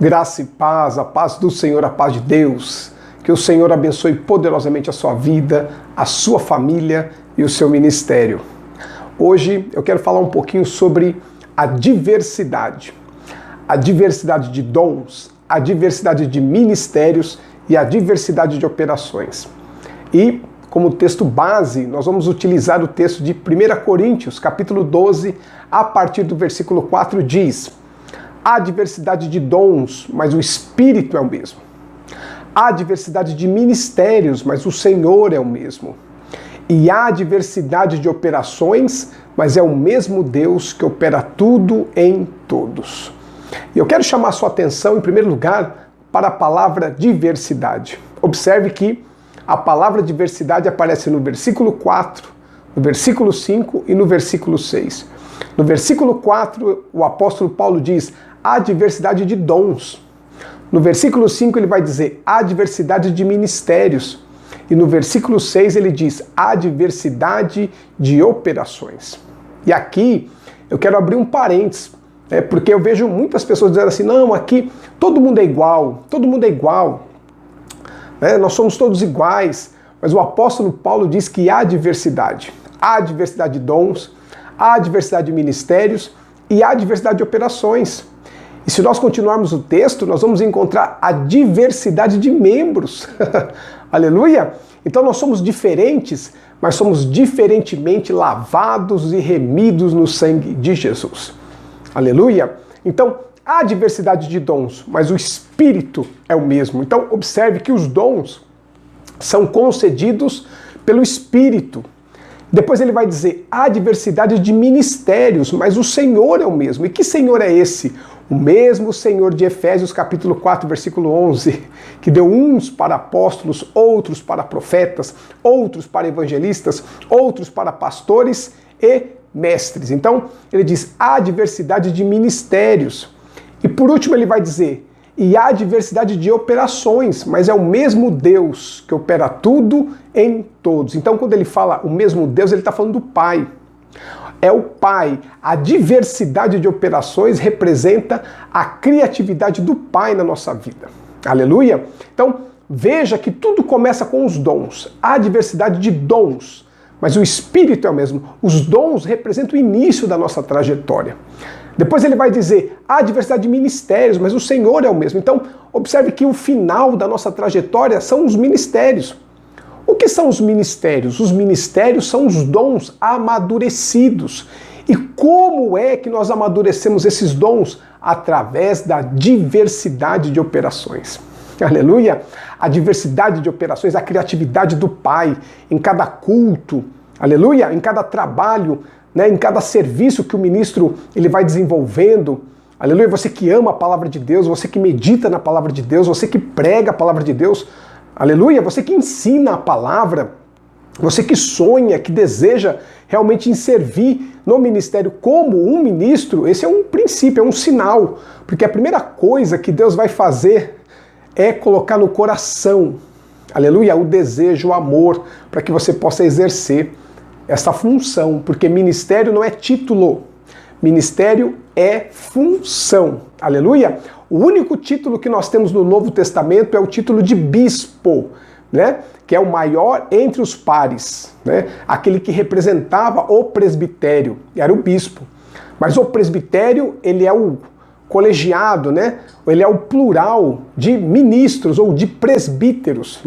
Graça e paz, a paz do Senhor, a paz de Deus. Que o Senhor abençoe poderosamente a sua vida, a sua família e o seu ministério. Hoje eu quero falar um pouquinho sobre a diversidade. A diversidade de dons, a diversidade de ministérios e a diversidade de operações. E como texto base, nós vamos utilizar o texto de 1 Coríntios, capítulo 12, a partir do versículo 4, diz: há diversidade de dons, mas o Espírito é o mesmo. Há diversidade de ministérios, mas o Senhor é o mesmo. E há diversidade de operações, mas é o mesmo Deus que opera tudo em todos. E eu quero chamar a sua atenção, em primeiro lugar, para a palavra diversidade. Observe que a palavra diversidade aparece no versículo 4, no versículo 5 e no versículo 6. No versículo 4, o apóstolo Paulo diz: há diversidade de dons. No versículo 5 ele vai dizer: há diversidade de ministérios. E no versículo 6 ele diz: há diversidade de operações. E aqui eu quero abrir um parênteses, porque eu vejo muitas pessoas dizendo assim: não, aqui todo mundo é igual, nós somos todos iguais. Mas o apóstolo Paulo diz que há diversidade. Há diversidade de dons, há diversidade de ministérios e há diversidade de operações. E se nós continuarmos o texto, nós vamos encontrar a diversidade de membros. Aleluia! Então nós somos diferentes, mas somos diferentemente lavados e remidos no sangue de Jesus. Aleluia! Então há diversidade de dons, mas o Espírito é o mesmo. Então observe que os dons são concedidos pelo Espírito. Depois ele vai dizer: há diversidade de ministérios, mas o Senhor é o mesmo. E que Senhor é esse? O mesmo Senhor de Efésios capítulo 4, versículo 11, que deu uns para apóstolos, outros para profetas, outros para evangelistas, outros para pastores e mestres. Então ele diz: há diversidade de ministérios. E por último ele vai dizer: e há diversidade de operações, mas é o mesmo Deus que opera tudo em todos. Então, quando ele fala o mesmo Deus, ele está falando do Pai. É o Pai. A diversidade de operações representa a criatividade do Pai na nossa vida. Aleluia? Então, veja que tudo começa com os dons. Há diversidade de dons, mas o Espírito é o mesmo. Os dons representam o início da nossa trajetória. Depois ele vai dizer: há diversidade de ministérios, mas o Senhor é o mesmo. Então, observe que o final da nossa trajetória são os ministérios. O que são os ministérios? Os ministérios são os dons amadurecidos. E como é que nós amadurecemos esses dons? Através da diversidade de operações. Aleluia! A diversidade de operações, a criatividade do Pai em cada culto. Aleluia! Em cada trabalho, em cada serviço que o ministro ele vai desenvolvendo. Aleluia! Você que ama a palavra de Deus, você que medita na palavra de Deus, você que prega a palavra de Deus. Aleluia! Você que ensina a palavra, você que sonha, que deseja realmente servir no ministério como um ministro, esse é um princípio, é um sinal. Porque a primeira coisa que Deus vai fazer é colocar no coração, aleluia, o desejo, o amor, para que você possa exercer essa função. Porque ministério não é título, ministério é função. Aleluia! O único título que nós temos no Novo Testamento é o título de bispo, que é o maior entre os pares, aquele que representava o presbitério, era o bispo. Mas o presbitério, ele é o colegiado, ele é o plural de ministros ou de presbíteros.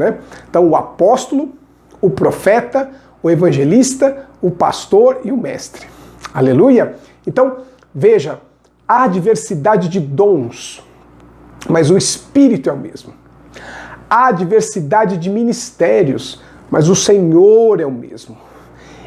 Então o apóstolo, o profeta, o evangelista, o pastor e o mestre. Aleluia! Então, veja, há diversidade de dons, mas o Espírito é o mesmo. Há diversidade de ministérios, mas o Senhor é o mesmo.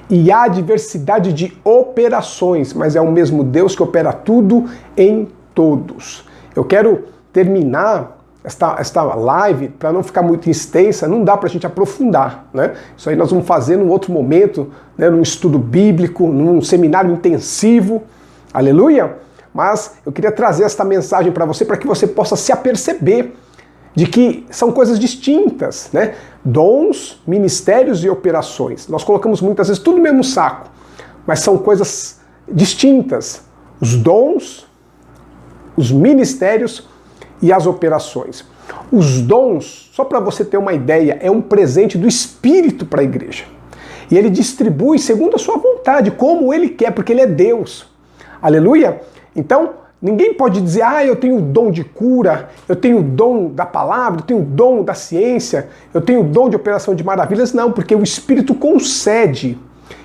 E há diversidade de operações, mas é o mesmo Deus que opera tudo em todos. Eu quero terminar esta live, para não ficar muito extensa, não dá para a gente aprofundar, Isso aí nós vamos fazer num outro momento, num estudo bíblico, num seminário intensivo. Aleluia! Mas eu queria trazer esta mensagem para você, para que você possa se aperceber de que são coisas distintas, Dons, ministérios e operações. Nós colocamos muitas vezes tudo no mesmo saco, mas são coisas distintas. Os dons, os ministérios e as operações. Os dons, só para você ter uma ideia, é um presente do Espírito para a igreja. E ele distribui segundo a sua vontade, como ele quer, porque ele é Deus. Aleluia? Então, ninguém pode dizer, eu tenho o dom de cura, eu tenho o dom da palavra, eu tenho o dom da ciência, eu tenho o dom de operação de maravilhas. Não, porque o Espírito concede.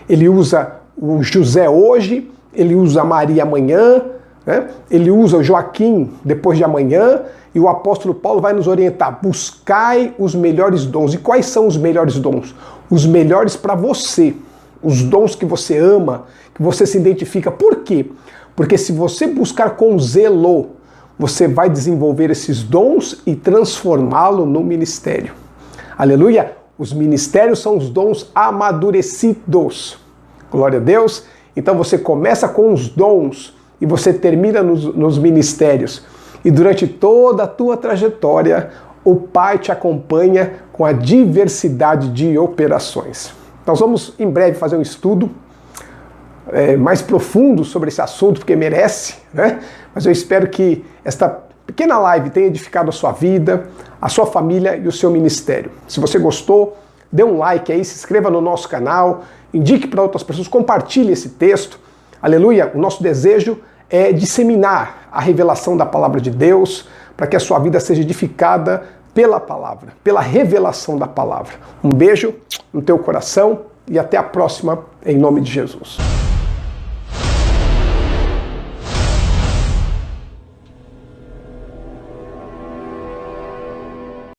Ele usa o José hoje, ele usa a Maria amanhã, né? Ele usa o Joaquim depois de amanhã, e o apóstolo Paulo vai nos orientar: buscai os melhores dons. E quais são os melhores dons? Os melhores para você, os dons que você ama, que você se identifica. Por quê? Porque se você buscar com zelo, você vai desenvolver esses dons e transformá-lo no ministério. Aleluia! Os ministérios são os dons amadurecidos. Glória a Deus! Então você começa com os dons e você termina nos ministérios. E durante toda a tua trajetória, o Pai te acompanha com a diversidade de operações. Nós vamos em breve fazer um estudo mais profundo sobre esse assunto, porque merece, né? Mas eu espero que esta pequena live tenha edificado a sua vida, a sua família e o seu ministério. Se você gostou, dê um like aí, se inscreva no nosso canal, indique para outras pessoas, compartilhe esse texto. Aleluia! O nosso desejo é disseminar a revelação da palavra de Deus, para que a sua vida seja edificada pela palavra, pela revelação da palavra. Um beijo no teu coração e até a próxima, em nome de Jesus.